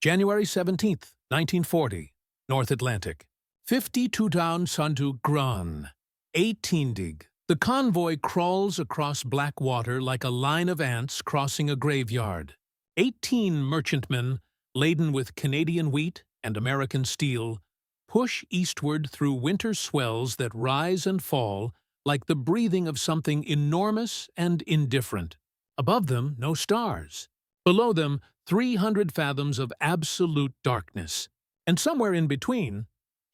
January 17th, 1940, North Atlantic. 52 down Sandu Gran. 18 dig. The convoy crawls across black water like a line of ants crossing a graveyard. 18 merchantmen, laden with Canadian wheat and American steel, push eastward through winter swells that rise and fall like the breathing of something enormous and indifferent. Above them, no stars. Below them, 300 fathoms of absolute darkness. And somewhere in between,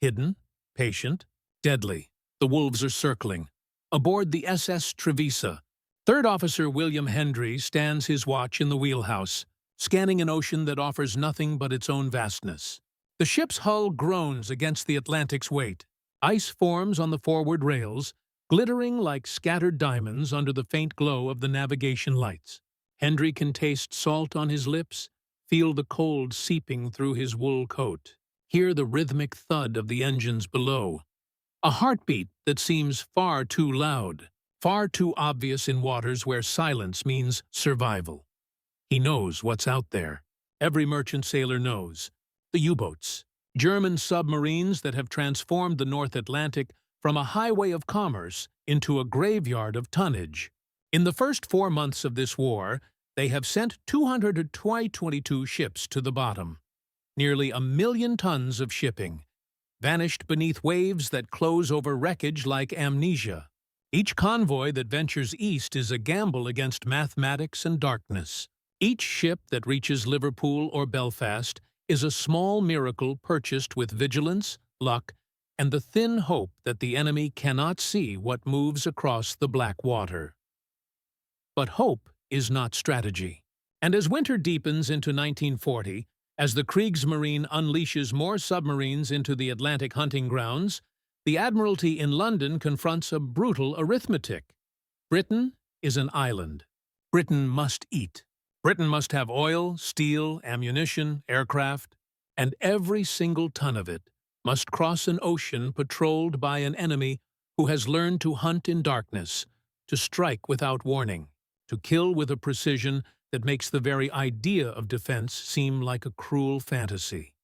hidden, patient, deadly, the wolves are circling. Aboard the SS Trevisa, Third Officer William Hendry stands his watch in the wheelhouse, scanning an ocean that offers nothing but its own vastness. The ship's hull groans against the Atlantic's weight. Ice forms on the forward rails, glittering like scattered diamonds under the faint glow of the navigation lights. Hendry can taste salt on his lips, feel the cold seeping through his wool coat, hear the rhythmic thud of the engines below. A heartbeat that seems far too loud, far too obvious in waters where silence means survival. He knows what's out there. Every merchant sailor knows. The U-boats, German submarines that have transformed the North Atlantic from a highway of commerce into a graveyard of tonnage. In the first 4 months of this war, they have sent 222 ships to the bottom. Nearly 1 million tons of shipping, vanished beneath waves that close over wreckage like amnesia. Each convoy that ventures east is a gamble against mathematics and darkness. Each ship that reaches Liverpool or Belfast is a small miracle purchased with vigilance, luck, and the thin hope that the enemy cannot see what moves across the black water. But hope is not strategy. And as winter deepens into 1940, as the Kriegsmarine unleashes more submarines into the Atlantic hunting grounds, the Admiralty in London confronts a brutal arithmetic. Britain is an island. Britain must eat. Britain must have oil, steel, ammunition, aircraft, and every single ton of it must cross an ocean patrolled by an enemy who has learned to hunt in darkness, to strike without warning, to kill with a precision that makes the very idea of defense seem like a cruel fantasy.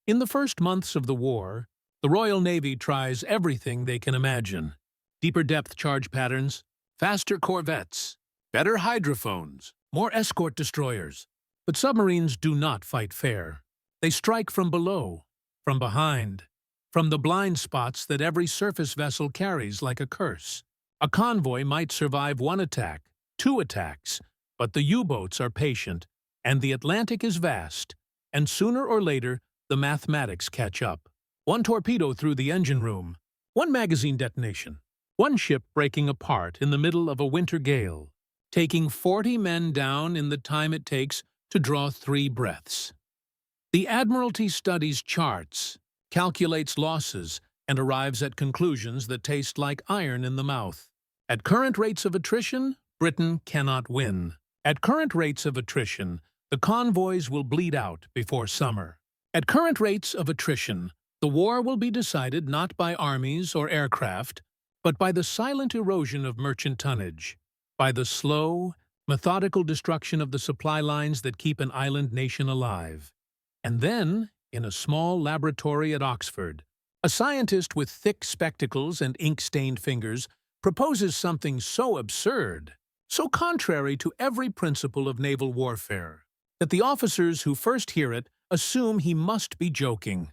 In the first months of the war, the Royal Navy tries everything they can imagine. Deeper depth charge patterns, faster corvettes, better hydrophones, more escort destroyers. But submarines do not fight fair. They strike from below, from behind, from the blind spots that every surface vessel carries like a curse. A convoy might survive 1 attack, 2 attacks, but the U-boats are patient, and the Atlantic is vast, and sooner or later the mathematics catch up. 1 torpedo through the engine room, 1 magazine detonation, 1 ship breaking apart in the middle of a winter gale, taking 40 men down in the time it takes to draw 3 breaths. The Admiralty studies charts, calculates losses, and arrives at conclusions that taste like iron in the mouth. At current rates of attrition, Britain cannot win. At current rates of attrition, the convoys will bleed out before summer. At current rates of attrition, the war will be decided not by armies or aircraft, but by the silent erosion of merchant tonnage, by the slow, methodical destruction of the supply lines that keep an island nation alive. And then, in a small laboratory at Oxford, a scientist with thick spectacles and ink-stained fingers proposes something so absurd, so contrary to every principle of naval warfare, that the officers who first hear it assume he must be joking.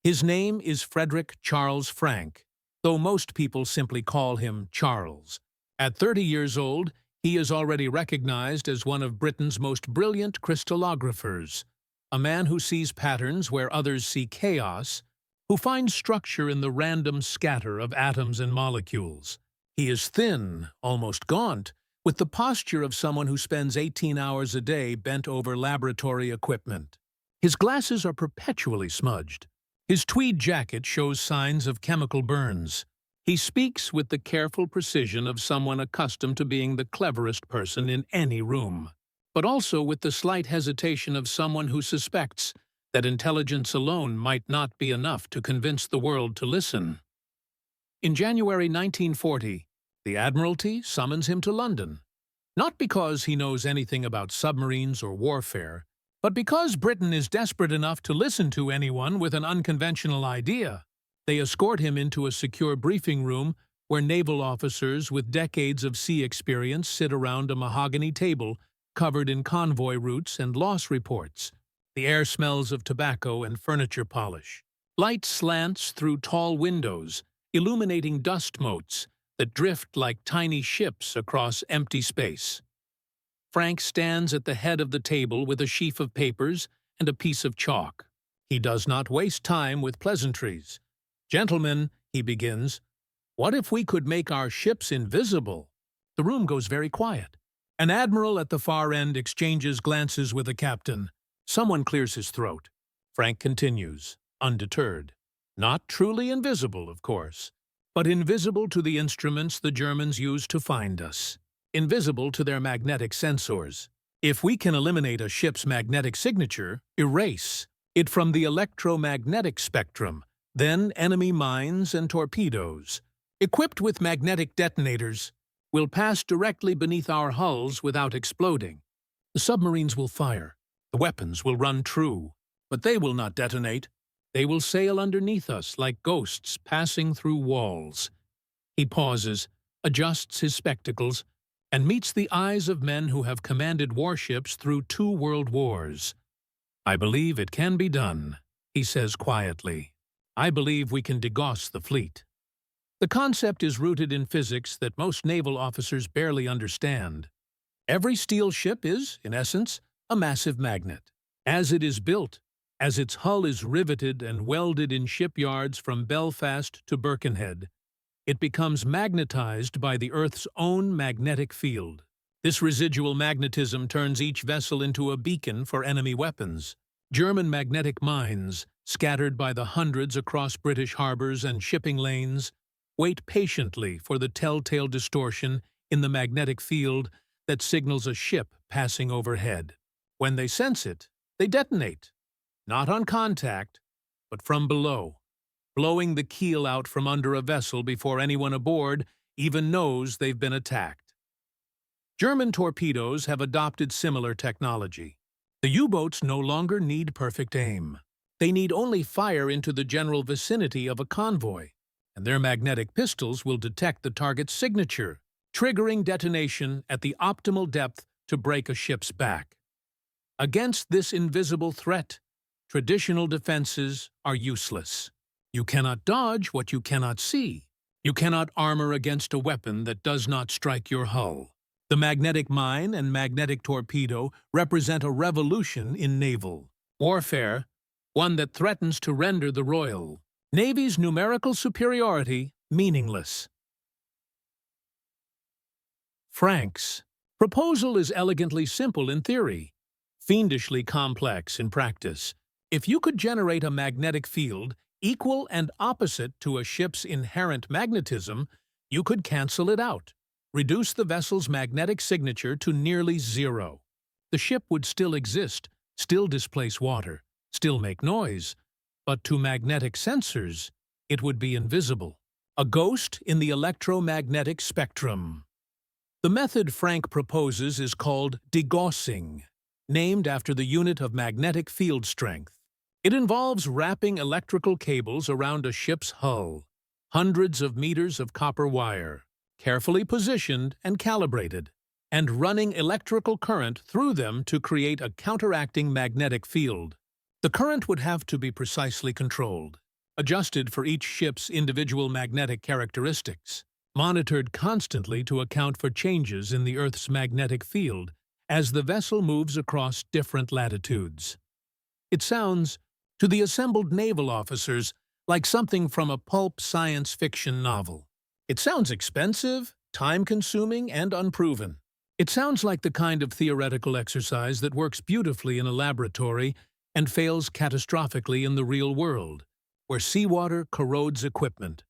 His name is Frederick Charles Frank, though most people simply call him Charles. At 30 years old, he is already recognized as one of Britain's most brilliant crystallographers, a man who sees patterns where others see chaos, who finds structure in the random scatter of atoms and molecules. He is thin, almost gaunt, with the posture of someone who spends 18 hours a day bent over laboratory equipment. His glasses are perpetually smudged. His tweed jacket shows signs of chemical burns. He speaks with the careful precision of someone accustomed to being the cleverest person in any room, but also with the slight hesitation of someone who suspects that intelligence alone might not be enough to convince the world to listen. In January 1940, the Admiralty summons him to London, not because he knows anything about submarines or warfare, But because Britain is desperate enough to listen to anyone with an unconventional idea, they escort him into a secure briefing room where naval officers with decades of sea experience sit around a mahogany table covered in convoy routes and loss reports. The air smells of tobacco and furniture polish. Light slants through tall windows, illuminating dust motes that drift like tiny ships across empty space. Frank stands at the head of the table with a sheaf of papers and a piece of chalk. He does not waste time with pleasantries. "Gentlemen," he begins, "what if we could make our ships invisible?" The room goes very quiet. An admiral at the far end exchanges glances with a captain. Someone clears his throat. Frank continues, undeterred. "Not truly invisible, of course, but invisible to the instruments the Germans use to find us. Invisible to their magnetic sensors. If we can eliminate a ship's magnetic signature, erase it from the electromagnetic spectrum, then enemy mines and torpedoes, equipped with magnetic detonators, will pass directly beneath our hulls without exploding. The submarines will fire, the weapons will run true, but they will not detonate. They will sail underneath us like ghosts passing through walls." He pauses, adjusts his spectacles, and meets the eyes of men who have commanded warships through 2 world wars. "I believe it can be done," he says quietly. "I believe we can degauss the fleet." The concept is rooted in physics that most naval officers barely understand. Every steel ship is, in essence, a massive magnet. As it is built, as its hull is riveted and welded in shipyards from Belfast to Birkenhead, it becomes magnetized by the Earth's own magnetic field. This residual magnetism turns each vessel into a beacon for enemy weapons. German magnetic mines, scattered by the hundreds across British harbors and shipping lanes, wait patiently for the telltale distortion in the magnetic field that signals a ship passing overhead. When they sense it, they detonate, not on contact, but from below, blowing the keel out from under a vessel before anyone aboard even knows they've been attacked. German torpedoes have adopted similar technology. The U-boats no longer need perfect aim. They need only fire into the general vicinity of a convoy, and their magnetic pistols will detect the target's signature, triggering detonation at the optimal depth to break a ship's back. Against this invisible threat, traditional defenses are useless. You cannot dodge what you cannot see. You cannot armor against a weapon that does not strike your hull. The magnetic mine and magnetic torpedo represent a revolution in naval warfare, one that threatens to render the Royal Navy's numerical superiority meaningless. Frank's proposal is elegantly simple in theory, fiendishly complex in practice. If you could generate a magnetic field equal and opposite to a ship's inherent magnetism, you could cancel it out, reduce the vessel's magnetic signature to nearly zero. The ship would still exist, still displace water, still make noise, but to magnetic sensors, it would be invisible. A ghost in the electromagnetic spectrum. The method Frank proposes is called degaussing, named after the unit of magnetic field strength. It involves wrapping electrical cables around a ship's hull, hundreds of meters of copper wire, carefully positioned and calibrated, and running electrical current through them to create a counteracting magnetic field. The current would have to be precisely controlled, adjusted for each ship's individual magnetic characteristics, monitored constantly to account for changes in the Earth's magnetic field as the vessel moves across different latitudes. It sounds, to the assembled naval officers, like something from a pulp science fiction novel. It sounds expensive, time-consuming, and unproven. It sounds like the kind of theoretical exercise that works beautifully in a laboratory and fails catastrophically in the real world, where seawater corrodes equipment,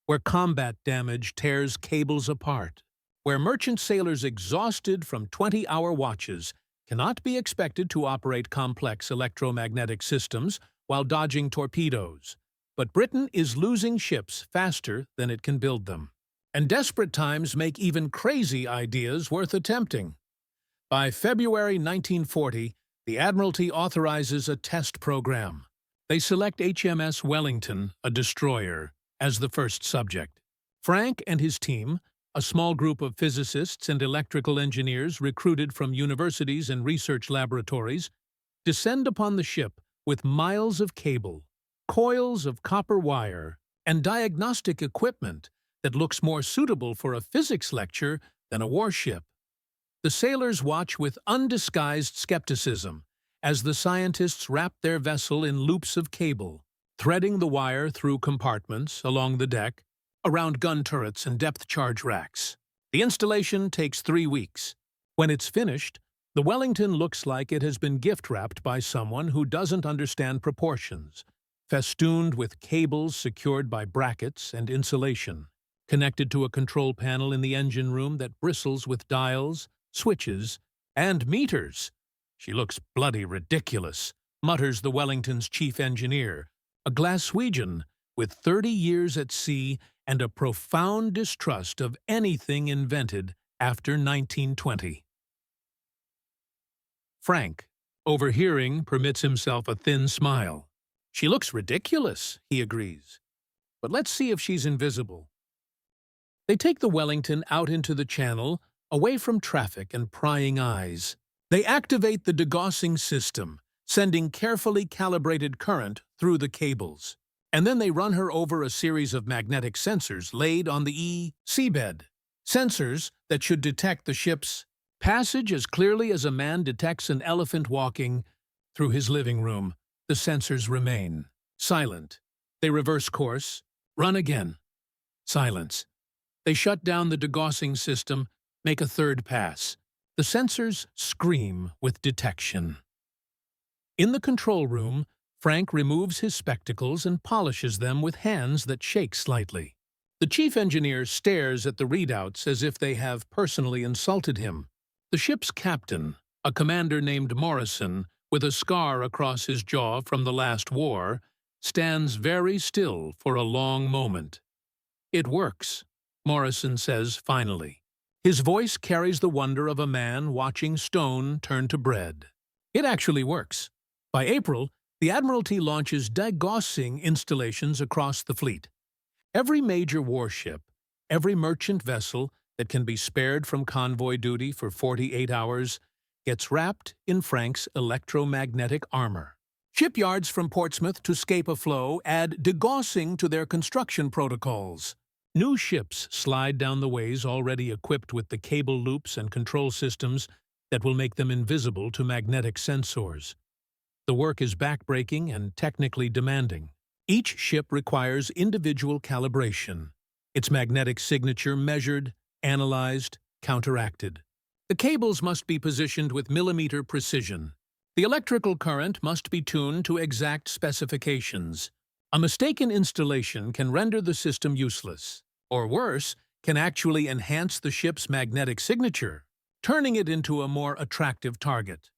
where combat damage tears cables apart, where merchant sailors exhausted from 20-hour watches cannot be expected to operate complex electromagnetic systems while dodging torpedoes. But Britain is losing ships faster than it can build them. And desperate times make even crazy ideas worth attempting. By February 1940, the Admiralty authorizes a test program. They select HMS Wellington, a destroyer, as the first subject. Frank and his team, a small group of physicists and electrical engineers recruited from universities and research laboratories, descend upon the ship with miles of cable, coils of copper wire, and diagnostic equipment that looks more suitable for a physics lecture than a warship. The sailors watch with undisguised skepticism as the scientists wrap their vessel in loops of cable, threading the wire through compartments along the deck, around gun turrets and depth charge racks. The installation takes 3 weeks. When it's finished, the Wellington looks like it has been gift-wrapped by someone who doesn't understand proportions, festooned with cables secured by brackets and insulation, connected to a control panel in the engine room that bristles with dials, switches, and meters. "She looks bloody ridiculous," mutters the Wellington's chief engineer, a Glaswegian with 30 years at sea and a profound distrust of anything invented after 1920. Frank, overhearing, permits himself a thin smile. "She looks ridiculous," he agrees. "But let's see if she's invisible." They take the Wellington out into the channel, away from traffic and prying eyes. They activate the degaussing system, sending carefully calibrated current through the cables. And then they run her over a series of magnetic sensors laid on the seabed. Sensors that should detect the ship's passage as clearly as a man detects an elephant walking through his living room. The sensors remain silent. They reverse course, run again. Silence. They shut down the degaussing system, make a third pass. The sensors scream with detection. In the control room, Frank removes his spectacles and polishes them with hands that shake slightly. The chief engineer stares at the readouts as if they have personally insulted him. The ship's captain, a commander named Morrison, with a scar across his jaw from the last war, stands very still for a long moment. "It works," Morrison says finally. His voice carries the wonder of a man watching stone turn to bread. It actually works. By April, the Admiralty launches degaussing installations across the fleet. Every major warship, every merchant vessel that can be spared from convoy duty for 48 hours, gets wrapped in Frank's electromagnetic armor. Shipyards from Portsmouth to Scapa-Flow add degaussing to their construction protocols. New ships slide down the ways already equipped with the cable loops and control systems that will make them invisible to magnetic sensors. The work is backbreaking and technically demanding. Each ship requires individual calibration, its magnetic signature measured, analyzed, counteracted. The cables must be positioned with millimeter precision. The electrical current must be tuned to exact specifications. A mistaken installation can render the system useless, or worse, can actually enhance the ship's magnetic signature, turning it into a more attractive target.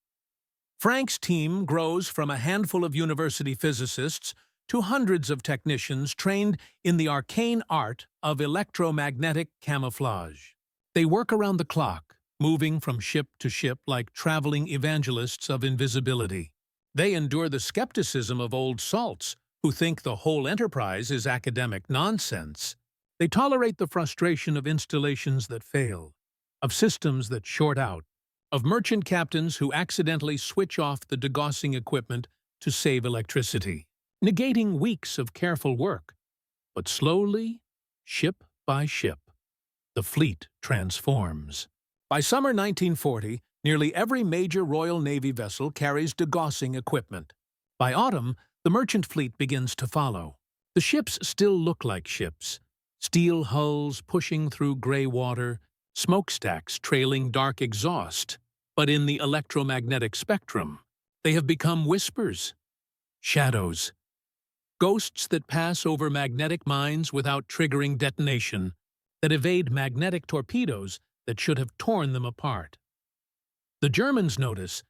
Frank's team grows from a handful of university physicists to hundreds of technicians trained in the arcane art of electromagnetic camouflage. They work around the clock, moving from ship to ship like traveling evangelists of invisibility. They endure the skepticism of old salts, who think the whole enterprise is academic nonsense. They tolerate the frustration of installations that fail, of systems that short out, of merchant captains who accidentally switch off the degaussing equipment to save electricity, negating weeks of careful work. But slowly, ship by ship, the fleet transforms. By summer 1940, nearly every major Royal Navy vessel carries degaussing equipment. By autumn, the merchant fleet begins to follow. The ships still look like ships, steel hulls pushing through gray water, smokestacks trailing dark exhaust. But in the electromagnetic spectrum, they have become whispers, shadows, ghosts that pass over magnetic mines without triggering detonation, that evade magnetic torpedoes that should have torn them apart. The Germans notice,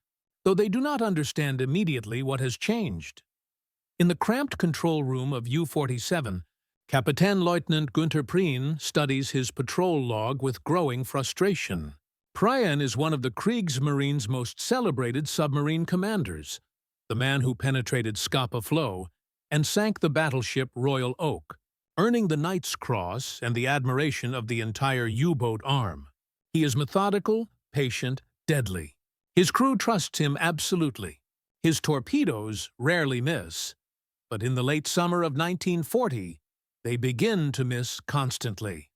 though they do not understand immediately what has changed. In the cramped control room of U-47, Kapitän Lieutenant Günther Prien studies his patrol log with growing frustration. Prian is one of the Kriegsmarine's most celebrated submarine commanders, the man who penetrated Scapa Flow and sank the battleship Royal Oak, earning the Knight's Cross and the admiration of the entire U-boat arm. He is methodical, patient, deadly. His crew trusts him absolutely. His torpedoes rarely miss, but in the late summer of 1940, they begin to miss constantly.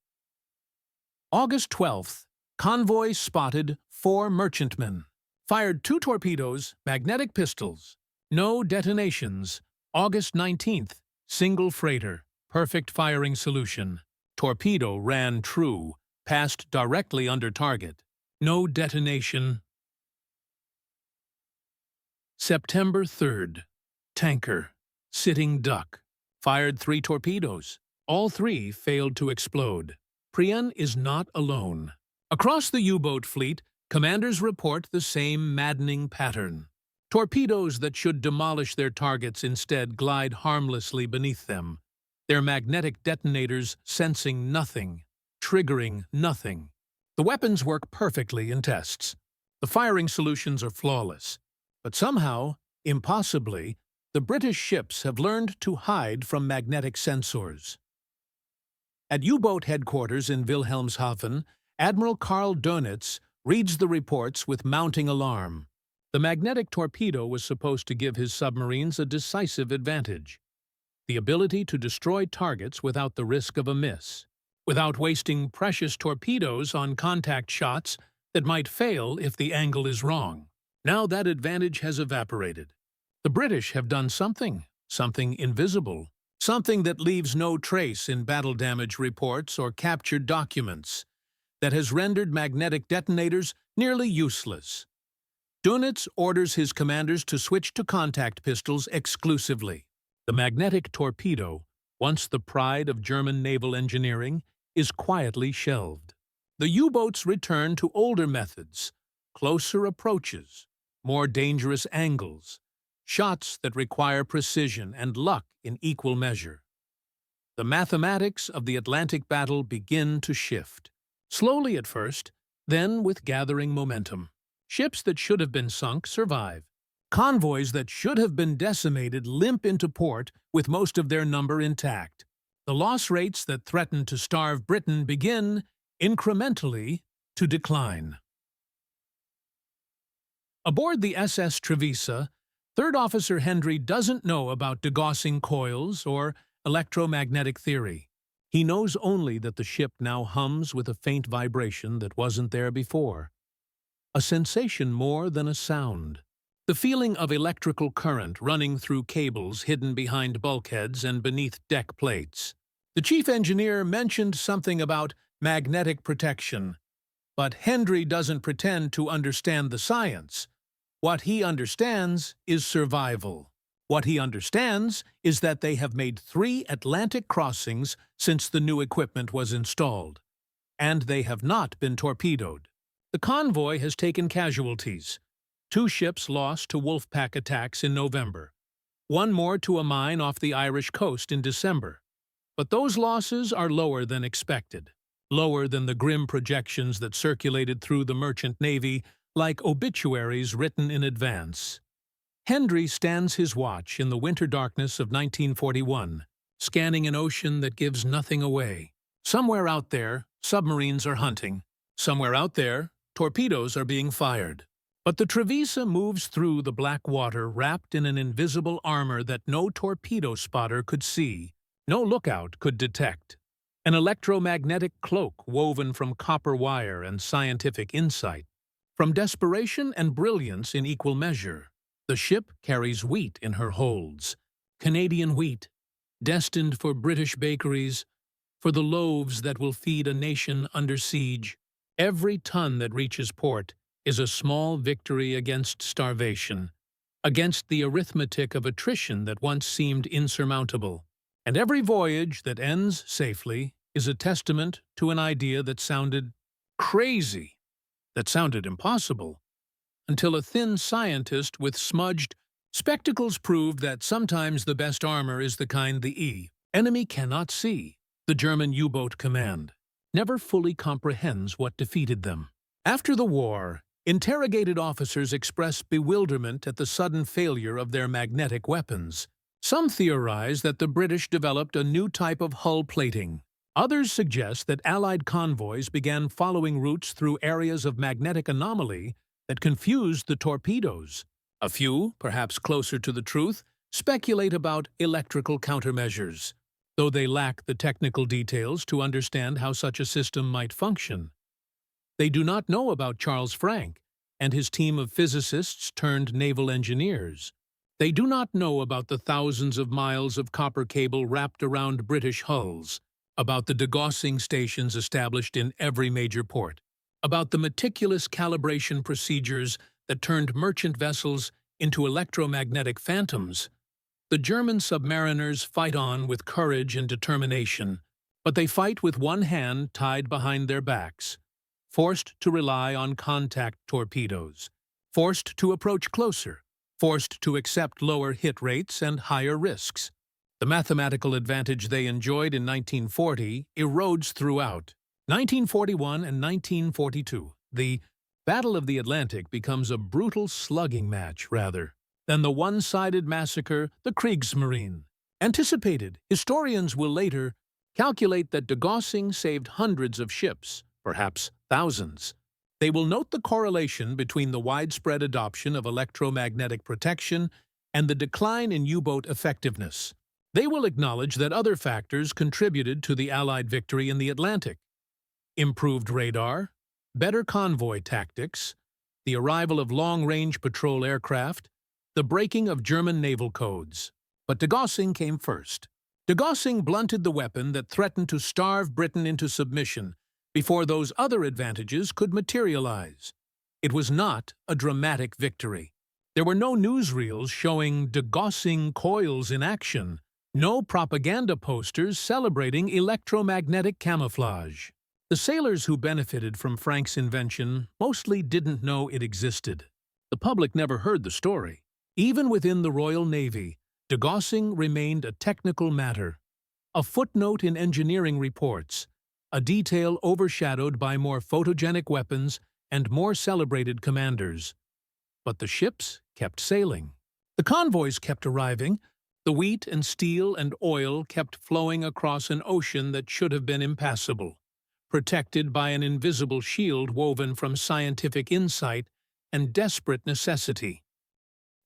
August 12th, Convoy spotted 4 merchantmen. Fired 2 torpedoes, magnetic pistols. No detonations. August 19th, single freighter. Perfect firing solution. Torpedo ran true, passed directly under target. No detonation. September 3rd, tanker. Sitting duck. Fired 3 torpedoes. All 3 failed to explode. Prian is not alone. Across the U-boat fleet, commanders report the same maddening pattern. Torpedoes that should demolish their targets instead glide harmlessly beneath them, their magnetic detonators sensing nothing, triggering nothing. The weapons work perfectly in tests. The firing solutions are flawless. But somehow, impossibly, the British ships have learned to hide from magnetic sensors. At U-boat headquarters in Wilhelmshaven, Admiral Karl Dönitz reads the reports with mounting alarm. The magnetic torpedo was supposed to give his submarines a decisive advantage. The ability to destroy targets without the risk of a miss, without wasting precious torpedoes on contact shots that might fail if the angle is wrong. Now that advantage has evaporated. The British have done something invisible, something that leaves no trace in battle damage reports or captured documents, that has rendered magnetic detonators nearly useless. Dönitz orders his commanders to switch to contact pistols exclusively. The magnetic torpedo, once the pride of German naval engineering, is quietly shelved. The U-boats return to older methods, closer approaches, more dangerous angles, shots that require precision and luck in equal measure. The mathematics of the Atlantic battle begin to shift. Slowly at first, then with gathering momentum. Ships that should have been sunk survive. Convoys that should have been decimated limp into port with most of their number intact. The loss rates that threatened to starve Britain begin, incrementally, to decline. Aboard the SS Trevisa, Third Officer Hendry doesn't know about degaussing coils or electromagnetic theory. He knows only that the ship now hums with a faint vibration that wasn't there before. A sensation more than a sound. The feeling of electrical current running through cables hidden behind bulkheads and beneath deck plates. The chief engineer mentioned something about magnetic protection, but Hendry doesn't pretend to understand the science. What he understands is survival. What he understands is that they have made 3 Atlantic crossings since the new equipment was installed, and they have not been torpedoed. The convoy has taken casualties. 2 ships lost to Wolfpack attacks in November, 1 more to a mine off the Irish coast in December. But those losses are lower than expected, lower than the grim projections that circulated through the merchant navy like obituaries written in advance. Hendry stands his watch in the winter darkness of 1941, scanning an ocean that gives nothing away. Somewhere out there, submarines are hunting. Somewhere out there, torpedoes are being fired. But the Trevisa moves through the black water wrapped in an invisible armor that no torpedo spotter could see, no lookout could detect. An electromagnetic cloak woven from copper wire and scientific insight. From desperation and brilliance in equal measure. The ship carries wheat in her holds. Canadian wheat, destined for British bakeries, for the loaves that will feed a nation under siege. Every ton that reaches port is a small victory against starvation, against the arithmetic of attrition that once seemed insurmountable. And every voyage that ends safely is a testament to an idea that sounded crazy, that sounded impossible, until a thin scientist with smudged spectacles proved that sometimes the best armor is the kind the enemy cannot see. The German U-boat command never fully comprehends what defeated them. After the war, interrogated officers expressed bewilderment at the sudden failure of their magnetic weapons. Some theorize that the British developed a new type of hull plating. Others suggest that Allied convoys began following routes through areas of magnetic anomaly that confused the torpedoes. A few, perhaps closer to the truth, speculate about electrical countermeasures, though they lack the technical details to understand how such a system might function. They do not know about Charles Frank and his team of physicists turned naval engineers. They do not know about the thousands of miles of copper cable wrapped around British hulls, about the degaussing stations established in every major port, about the meticulous calibration procedures that turned merchant vessels into electromagnetic phantoms. The German submariners fight on with courage and determination, but they fight with one hand tied behind their backs, forced to rely on contact torpedoes, forced to approach closer, forced to accept lower hit rates and higher risks. The mathematical advantage they enjoyed in 1940 erodes throughout. 1941 and 1942, the Battle of the Atlantic becomes a brutal slugging match, rather than the one-sided massacre, the Kriegsmarine. Anticipated, historians will later calculate that degaussing saved hundreds of ships, perhaps thousands. They will note the correlation between the widespread adoption of electromagnetic protection and the decline in U-boat effectiveness. They will acknowledge that other factors contributed to the Allied victory in the Atlantic: improved radar, better convoy tactics, the arrival of long-range patrol aircraft, the breaking of German naval codes. But degaussing came first. Degaussing blunted the weapon that threatened to starve Britain into submission before those other advantages could materialize. It was not a dramatic victory. There were no newsreels showing degaussing coils in action, no propaganda posters celebrating electromagnetic camouflage. The sailors who benefited from Frank's invention mostly didn't know it existed. The public never heard the story. Even within the Royal Navy, degaussing remained a technical matter, a footnote in engineering reports, a detail overshadowed by more photogenic weapons and more celebrated commanders. But the ships kept sailing. The convoys kept arriving. The wheat and steel and oil kept flowing across an ocean that should have been impassable, protected by an invisible shield woven from scientific insight and desperate necessity.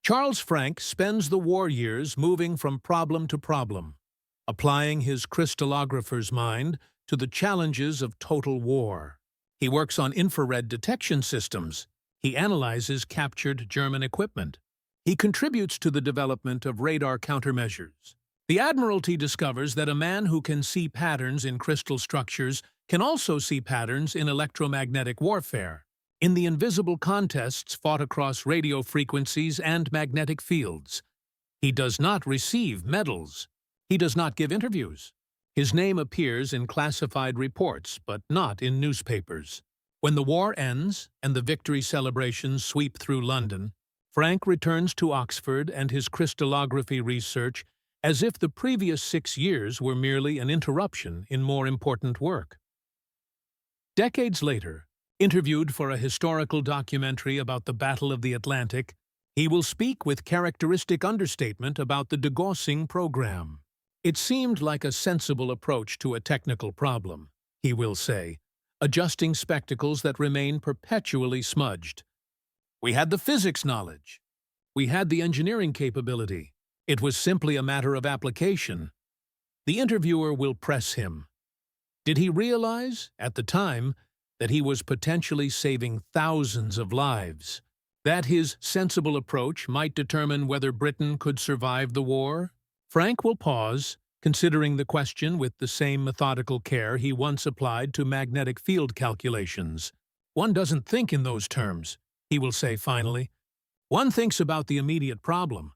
Charles Frank spends the war years moving from problem to problem, applying his crystallographer's mind to the challenges of total war. He works on infrared detection systems. He analyzes captured German equipment. He contributes to the development of radar countermeasures. The Admiralty discovers that a man who can see patterns in crystal structures can also see patterns in electromagnetic warfare, in the invisible contests fought across radio frequencies and magnetic fields. He does not receive medals. He does not give interviews. His name appears in classified reports, but not in newspapers. When the war ends and the victory celebrations sweep through London, Frank returns to Oxford and his crystallography research as if the previous 6 years were merely an interruption in more important work. Decades later, interviewed for a historical documentary about the Battle of the Atlantic, he will speak with characteristic understatement about the degaussing program. It seemed like a sensible approach to a technical problem, he will say, adjusting spectacles that remain perpetually smudged. We had the physics knowledge. We had the engineering capability. It was simply a matter of application. The interviewer will press him. Did he realize, at the time, that he was potentially saving thousands of lives? That his sensible approach might determine whether Britain could survive the war? Frank will pause, considering the question with the same methodical care he once applied to magnetic field calculations. One doesn't think in those terms, he will say finally. One thinks about the immediate problem,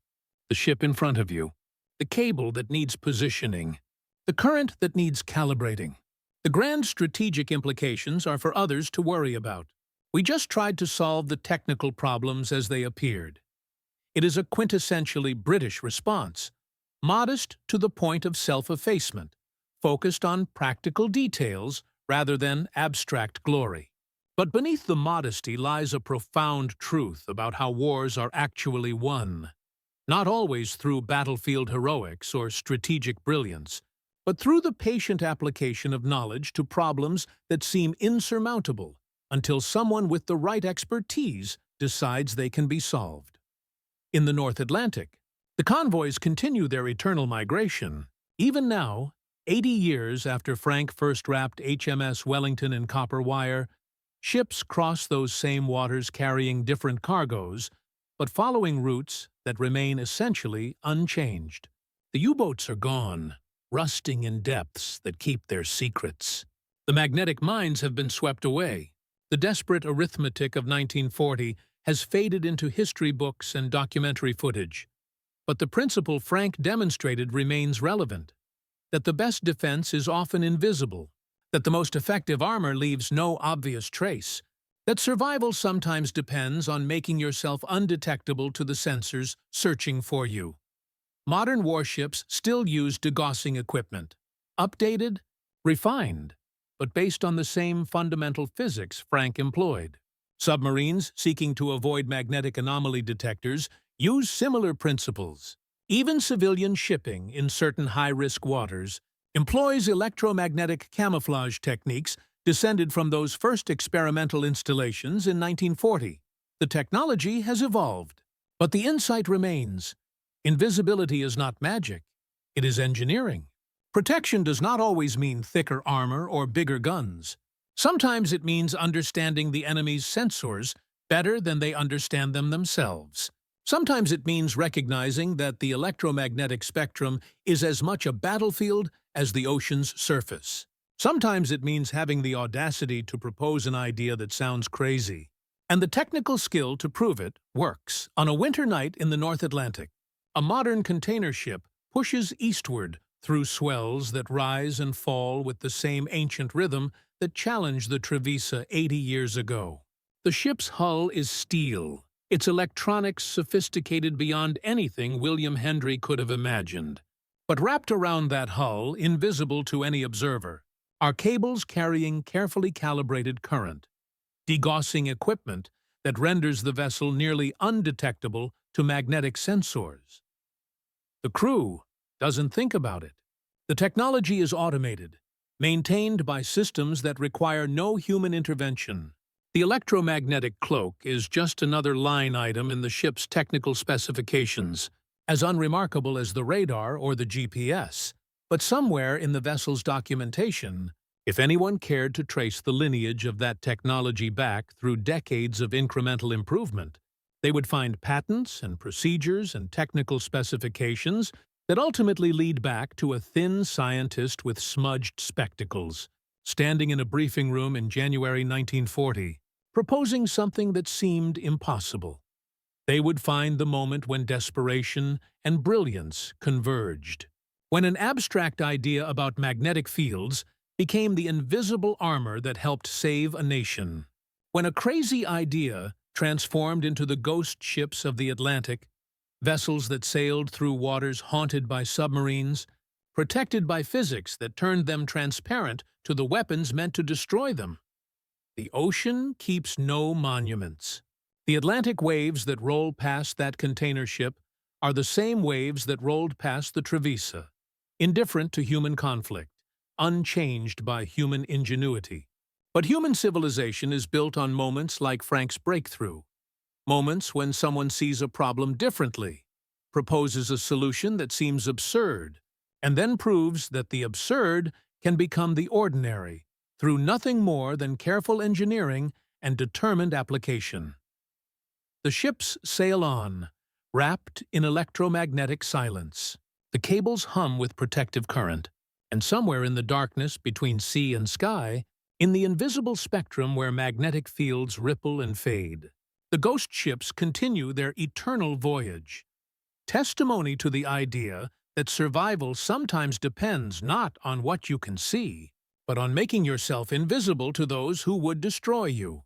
the ship in front of you, the cable that needs positioning, the current that needs calibrating. The grand strategic implications are for others to worry about. We just tried to solve the technical problems as they appeared. It is a quintessentially British response, modest to the point of self-effacement, focused on practical details rather than abstract glory. But beneath the modesty lies a profound truth about how wars are actually won. Not always through battlefield heroics or strategic brilliance, but through the patient application of knowledge to problems that seem insurmountable until someone with the right expertise decides they can be solved. In the North Atlantic, the convoys continue their eternal migration. Even now, 80 years after Frank first wrapped HMS Wellington in copper wire, ships cross those same waters carrying different cargoes, but following routes that remain essentially unchanged. The U-boats are gone, rusting in depths that keep their secrets. The magnetic mines have been swept away. The desperate arithmetic of 1940 has faded into history books and documentary footage. But the principle Frank demonstrated remains relevant, that the best defense is often invisible, that the most effective armor leaves no obvious trace, that survival sometimes depends on making yourself undetectable to the sensors searching for you. Modern warships still use degaussing equipment, updated, refined, but based on the same fundamental physics Frank employed. Submarines seeking to avoid magnetic anomaly detectors use similar principles. Even civilian shipping in certain high-risk waters employs electromagnetic camouflage techniques descended from those first experimental installations in 1940. The technology has evolved, but the insight remains. Invisibility is not magic, it is engineering. Protection does not always mean thicker armor or bigger guns. Sometimes it means understanding the enemy's sensors better than they understand them themselves. Sometimes it means recognizing that the electromagnetic spectrum is as much a battlefield as the ocean's surface. Sometimes it means having the audacity to propose an idea that sounds crazy, and the technical skill to prove it works. On a winter night in the North Atlantic, a modern container ship pushes eastward through swells that rise and fall with the same ancient rhythm that challenged the Trevisa 80 years ago. The ship's hull is steel, its electronics sophisticated beyond anything William Hendry could have imagined. But wrapped around that hull, invisible to any observer, are cables carrying carefully calibrated current, degaussing equipment that renders the vessel nearly undetectable to magnetic sensors. The crew doesn't think about it. The technology is automated, maintained by systems that require no human intervention. The electromagnetic cloak is just another line item in the ship's technical specifications, as unremarkable as the radar or the GPS. But somewhere in the vessel's documentation, if anyone cared to trace the lineage of that technology back through decades of incremental improvement, they would find patents and procedures and technical specifications that ultimately lead back to a thin scientist with smudged spectacles, standing in a briefing room in January 1940, proposing something that seemed impossible. They would find the moment when desperation and brilliance converged, when an abstract idea about magnetic fields became the invisible armor that helped save a nation, when a crazy idea transformed into the ghost ships of the Atlantic, vessels that sailed through waters haunted by submarines, protected by physics that turned them transparent to the weapons meant to destroy them. The ocean keeps no monuments. The Atlantic waves that roll past that container ship are the same waves that rolled past the Trevisa, indifferent to human conflict, unchanged by human ingenuity. But human civilization is built on moments like Frank's breakthrough, moments when someone sees a problem differently, proposes a solution that seems absurd, and then proves that the absurd can become the ordinary through nothing more than careful engineering and determined application. The ships sail on, wrapped in electromagnetic silence. The cables hum with protective current, and somewhere in the darkness between sea and sky, in the invisible spectrum where magnetic fields ripple and fade, the ghost ships continue their eternal voyage, testimony to the idea that survival sometimes depends not on what you can see, but on making yourself invisible to those who would destroy you.